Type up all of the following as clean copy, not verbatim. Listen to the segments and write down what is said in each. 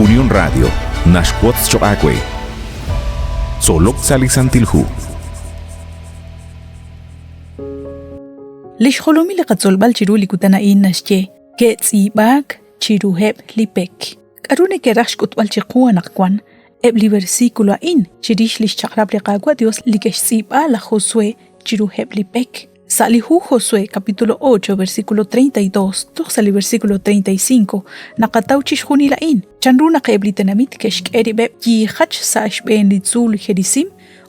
Unión Radio, Nashquots Choacue. Solok Salisantilhu. Lishkholomi liqatzolbal chiru likutanain nashche, ketzibak chiruheb lipek. Karune kerash kutbal chiqua naqkwan, ebli versículo in, chirish lishchakrab liqagua Dios likeshziba la Josué chiruheb lipek. Salihu Josué capítulo 8 versículo 32, toxali versículo 35, nakataw chishkhuni lain, chanruna qeblitenamit keshkeribeb yihach sa ashben litzul jerisim,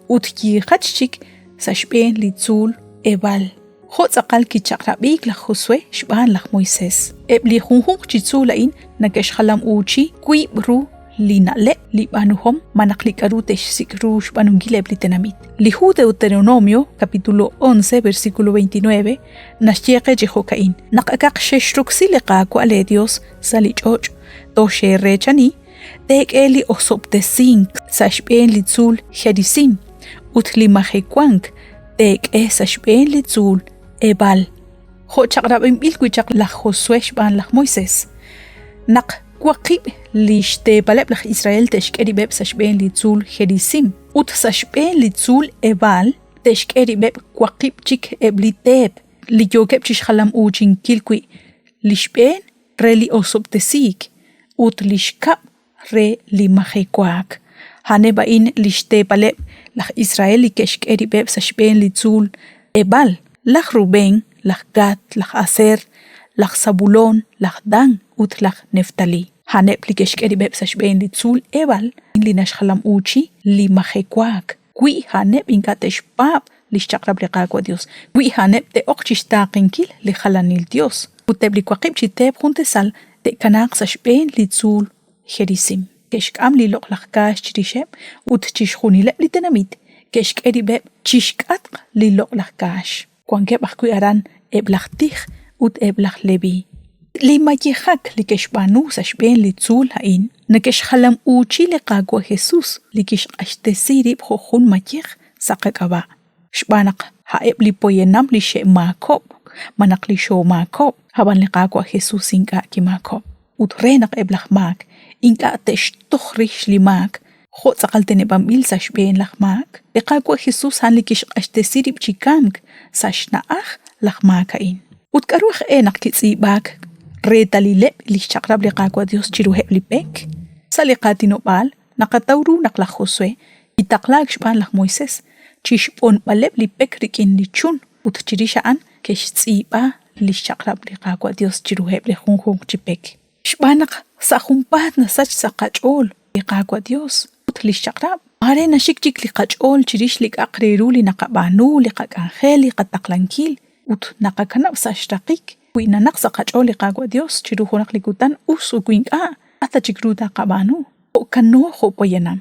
ut yihach chik sa ashben litzul ebal. Hot akal ki chakrabik la Josué shban la Moisés. Ebli hunhung chitsu lain nakesh khalam uchi kui bru lina le li banuhom manaklik arutesh sikru shbanungile ebli tenamit. Lihu Deuteronomio capítulo 11 versículo 29 nashyeqe jehokain. Nakakak sheshruksi leqa kwale Dios salichoch to sherechani tek eli osoptesink sa shben litzul jerisim utli mahekwank tek sa shben litzul ebal. Ho chakrabim ilkuchak la Josué shban la Moisés. Nak kwaqib lishte baleb la Israel teshkeribeb sa shben litzul jerisim. Ut sa shben litzul ebal teshkeribeb kwaqib chik ebliteb li yokeb chishkhalam uchin kilkwi lishben re li osoptesik ut lishkab re li mahekwak. Haneba in lishte baleb la Israel keshkeribeb sa shben litzul ebal. Lach Rubén, lach Gad, lach Aser, lach Zabulon, lach Dan, ut lach Neftali. Hanep li keshkeribeb sa shben litzul ebal, in li nashkhalam uchi, li mahekwak. Gui hanep inkatesh pap, li shakrab li qagwa Dios. Gui hanep te okchistaqenkil li khalanil Dios. Uteb li kwaqib chiteb juntesal, te kanak sa shben litzul jerisim. Keshkam li lok lach kash chirisheb, ut chishkhunileb li tenamit. Keshkeribeb chishkatq li lok lach kash. Kwankeb akui aran eblachtich ut eblach lebi. Li majehak li keshbanu sa shben litzul hain, nakesh khalam uchi li qagwa Jesus li kish ashtesirib hokhun majeh sa qakaba. Shbanak haeb li poyenam li she makob, manak li show makob, haban li qagwa Jesus inka ki makob. Ut renak eblach mak, inka tesh tokhrish li mak, خو سقلتني باميل ساش بين لخماك لقاكو خصوص هان لكيش اشتسيري بشيكانك ساش ناخ لخماكين وتكروخ اينك كتسيباك ريتا لي لب اللي شقرب لقاكو ديوس جيرو هب لي بيك ساليقاتي نوبال نقطورو نقلا خوسوي يتقلاك شبان لخ مويسس تشيش بون بلب لي بيك ريكين لي تشون وتجريش عن كيش تسيبا اللي شقرب لقاكو ديوس جيرو هب لخون خون جيبك شبانك ساخمبات نساج ساقاجول لقاكو ديوس للشقراب هارينا شكجيك لقاجول تشريش لك أقريرو لنقابانو لقاك أنخيل لقا تقلنكيل وت نقاك نفسا اشتاقيك وإنا نقصا قاجول لقاقوا ديوس تشيروخو نقلقوتان أوسو قوينك أتا تشكرو دا قابانو وكانو خو بينام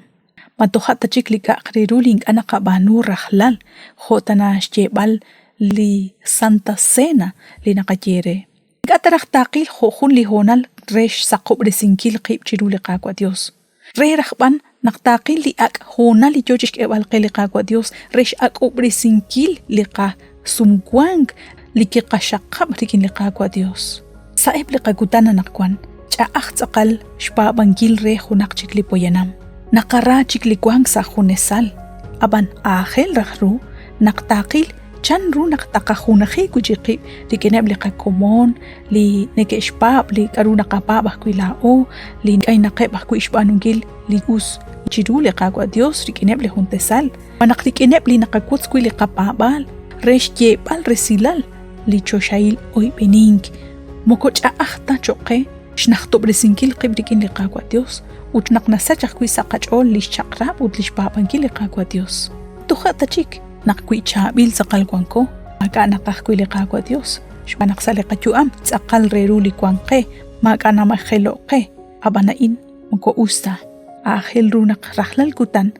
ما توخات تشيك لك أقريرو لنك أنا قابانو رخلال خو تناش جيبال لسانتا سينا لنقاجيري قاترخ تاقيل خو خون لهونال ريش ساقوب رسينكيل قيب تشيرو لقاقوا ديوس ري رخبان نقتاقيل لي أك هونا لي جوجش كيبال قيلقا قوا ديوس ريش أك أبرسينكيل لقا سمكوانك لكي قشاقب ريكين لقا قوا ديوس سايب لقا قدانا نقوان جا أخت أقل شبابانكيل ريخو نقشك لي بوينام نقراجك لقوانك ساخو نسال أبان آخيل رخرو نقتاقيل chan ru naqtaqajuna xiku chiqib li keneb li qakomon li nekexpab li karu naqapab kuilao li kainaqeb kuixbanungil li us chiru li qagwa Dios li keneb li juntesal manaq li keneb li naqakuts kui li qapabal resh yebal resilal li choshail oy benink mokocha ahta choqe shnaxtob resinkil qibrikin li qagwa Dios utnaqnasachaq kui saqachol li chaqrab ut li xbabankil li qagwa Dios tukhata chik نقوي تشابيل سقال كوانكو ما كان نقاكوي لقاكو ديوس شبا نقسالي قجوام سقال ريرو لكوانكي ما كان ما خلوقي أبانا إن مكو أستا آخل رونق رخلال كتان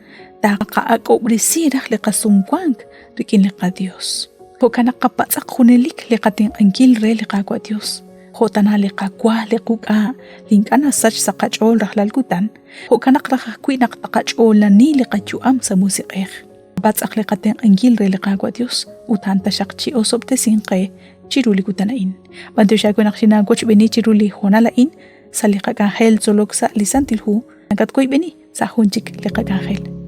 داقا أكو برسي رخ لقا سمكوانك ركين لقا ديوس هو كان قبات سقخوني لك لقاتين أنكيل ري لقاكو ديوس هو تنا لقاكوا لقوكا لينك أنا ساج سقاجول رخلال كتان هو كان نقرخكوي نقتقاجول لني لقاجوام سموسيقيخ بات أخلقتين أنجيل ريلقاقوا ديوس وتان تشاقشي أصوب تسينقي تشيرو لكوتاناين بانتو شاكو نقشينا قوش بني تشيرو لي هونا لين sa liqag angel zolok sa lisantilhu, nagat ko'y beni sa hunchik liqag angel.